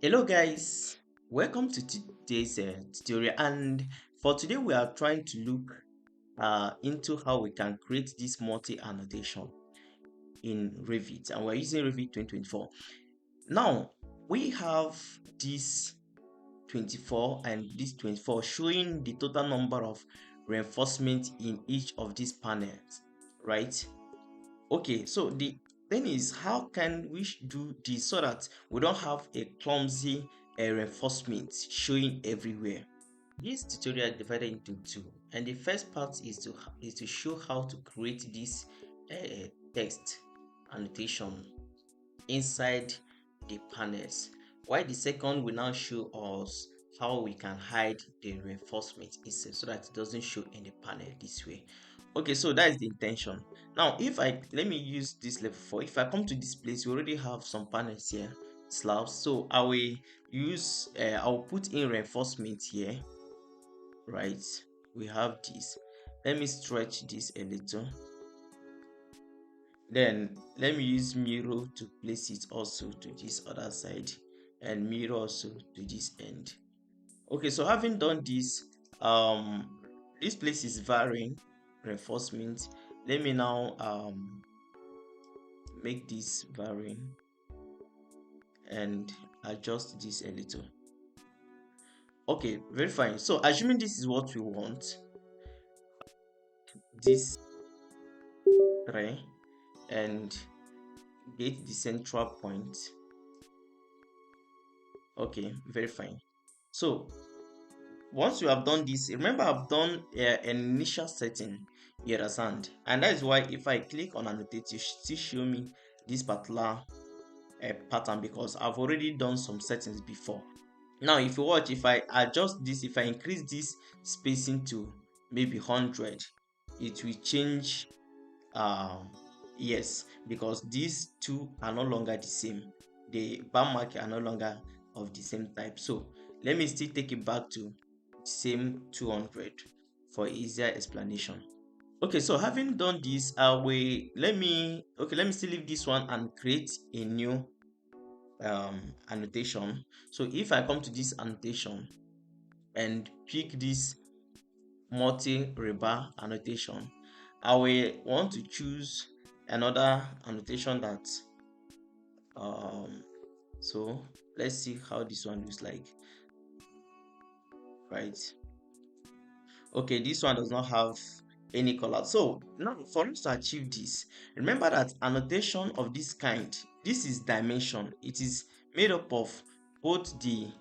Hello guys, welcome to today's tutorial, and for today we are trying to look into how we can create this multi annotation in Revit, and we're using Revit 2024. Now we have this 24 and this 24 showing the total number of reinforcement in each of these panels, right? Okay, so the thing is, how can we do this so that we don't have a clumsy reinforcement showing everywhere? This tutorial is divided into two, and the first part is to show how to create this text annotation inside the panels, while the second will now show us how we can hide the reinforcement inside so that it doesn't show in the panel this way. Okay, so that is the intention. Now if I let me use this level 4. If I come to this place, we already have some panels here, slabs, so I will use I'll put in reinforcement here, right? We have this. Let me stretch this a little, then let me use mirror to place it also to this other side, and mirror also to this end. Okay, so having done this, this place is varying reinforcement. Let me now make this varying and adjust this a little. Okay, very fine. So assuming this is what we want, this 3, and get the central point. Okay, very fine. So once you have done this, remember I've done an initial setting, you understand, and that is why if I click on annotate, you still show me this particular pattern, because I've already done some settings before. Now if you watch, if I adjust this, if I increase this spacing to maybe 100, it will change. Yes, because these two are no longer the same, the bar mark are no longer of the same type. So let me still take it back to same 200 for easier explanation. Okay, so having done this, let me still leave this one and create a new annotation. So if I come to this annotation and pick this multi rebar annotation, I will want to choose another annotation that so let's see how this one looks like, right? Okay, this one does not have any color. So now for us to achieve this, remember that annotation of this kind, this is dimension. It is made up of both the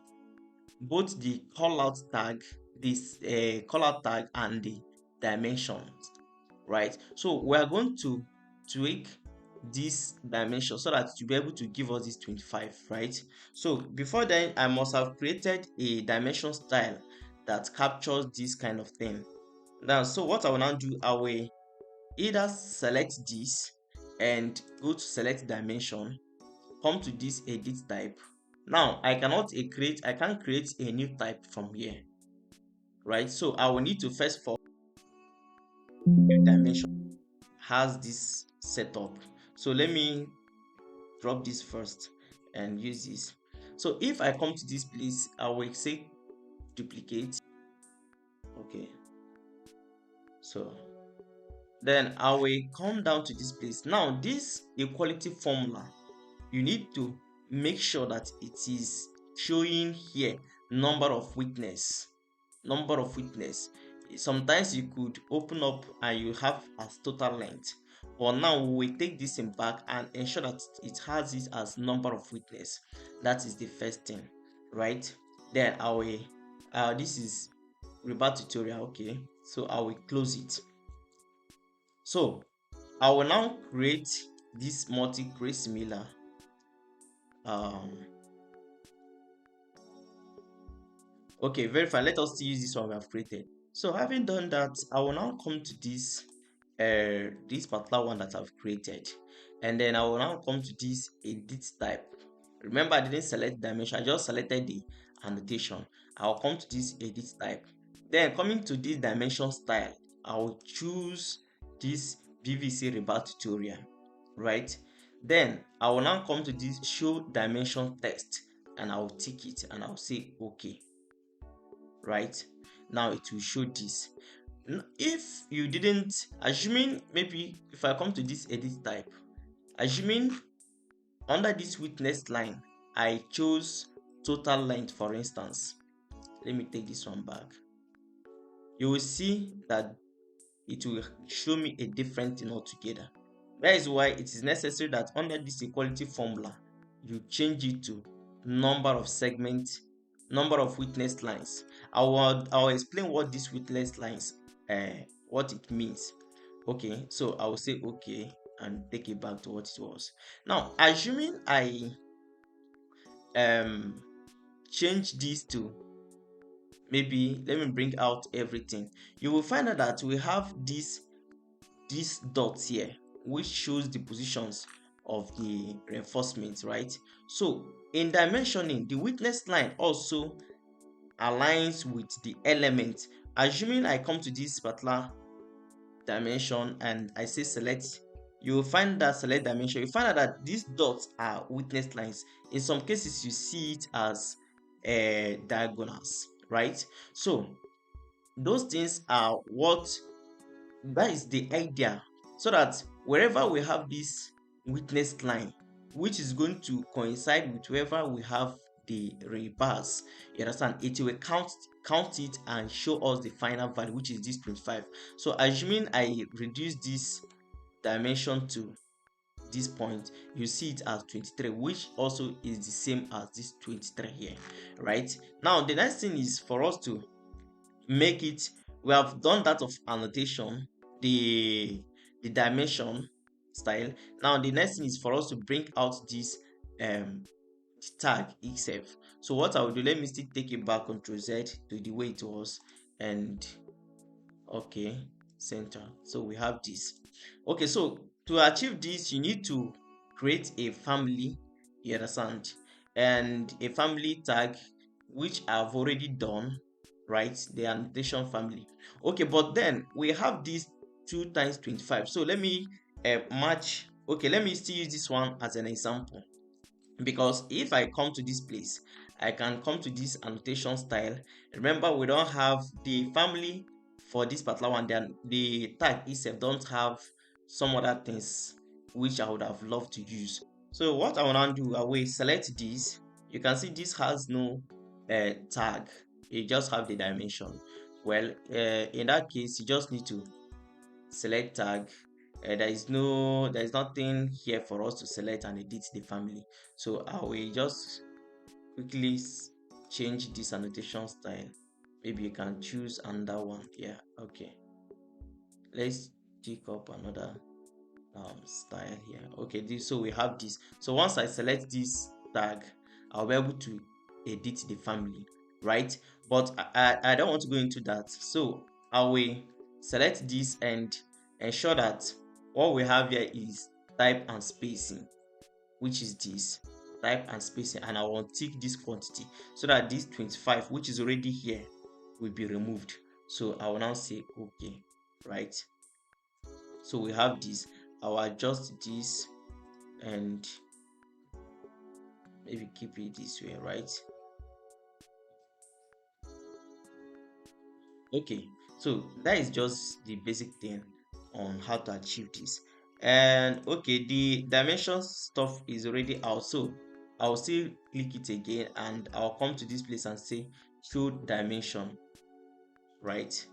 callout tag, this callout tag, and the dimensions, right? So we are going to tweak this dimension so that to be able to give us this 25, right? So before then, I must have created a dimension style that captures this kind of thing. Now, so what I will now do, I will either select this and go to select dimension, come to this edit type. Now I can't create a new type from here, right? So I will need to first for dimension has this setup. So let me drop this first and use this. So if I come to this place, I will say duplicate. Okay, so then I will come down to this place. Now this equality formula, you need to make sure that it is showing here number of witness. Sometimes you could open up and you have as total length, but now we will take this in back and ensure that it has it as number of witness. That is the first thing, right? Then I will this is Rebar tutorial. Okay, so I will close it. So I will now create this create similar okay, very fine. Let us use this one we have created. So having done that, I will now come to this this particular one that I've created, and then I will now come to this edit type. Remember, I didn't select dimension, I just selected the annotation. I'll come to this edit type, then coming to this dimension style, I will choose this PVC Rebar tutorial, right? Then I will now come to this show dimension text, and I'll tick it and I'll say okay. Right now it will show this. If you didn't, assuming maybe if I come to this edit type, assuming under this witness line I chose total length, for instance, let me take this one back, you will see that it will show me a different thing altogether. That is why it is necessary that under this equality formula you change it to number of segments, number of witness lines. I'll explain what these witness lines what it means. Okay, so I will say okay and take it back to what it was. Now assuming I change this to, maybe let me bring out everything, you will find out that we have these dots here which shows the positions of the reinforcement, right? So in dimensioning, the witness line also aligns with the element. Assuming I come to this particular dimension and I say select, you will find that select dimension, you find out that these dots are witness lines. In some cases you see it as diagonals, right? So those things are that is the idea, so that wherever we have this witness line which is going to coincide with wherever we have the rebars, you understand, it will count it and show us the final value, which is this 25. So assuming I reduce this dimension to this point, you see it as 23, which also is the same as this 23 here, right? Now the next thing is for us to make it, we have done that of annotation, the dimension style. Now the next thing is for us to bring out this tag itself. So what I will do, let me still take it back, Ctrl Z to the way it was, and okay, center. So we have this. Okay, so to achieve this you need to create a family, you understand, and a family tag, which I've already done, right? The annotation family. Okay, but then we have this 2 times 25. So let me match. Okay, let me still use this one as an example, because if I come to this place, I can come to this annotation style. Remember, we don't have the family for this particular one, then the tag itself don't have some other things which I would have loved to use. So what I want to do, I will select this. You can see this has no tag, you just have the dimension. Well, in that case you just need to select tag. There is nothing here for us to select and edit the family. So I will just quickly change this annotation style. Maybe you can choose another one. Yeah, okay, let's pick up another style here. Okay, so we have this. So once I select this tag, I'll be able to edit the family, right? But I don't want to go into that, so I will select this and ensure that what we have here is type and spacing, which is this type and spacing, and I will tick this quantity so that this 25, which is already here, will be removed. So I will now say okay, right? So we have this. I'll adjust this and maybe keep it this way, right? Okay, so that is just the basic thing on how to achieve this. And okay, the dimension stuff is already out, so I'll still click it again and I'll come to this place and say show dimension, right?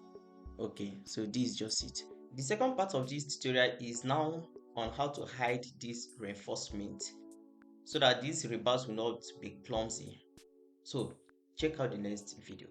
Okay, so this is just it. The second part of this tutorial is now on how to hide this reinforcement so that these rebars will not be clumsy. So check out the next video.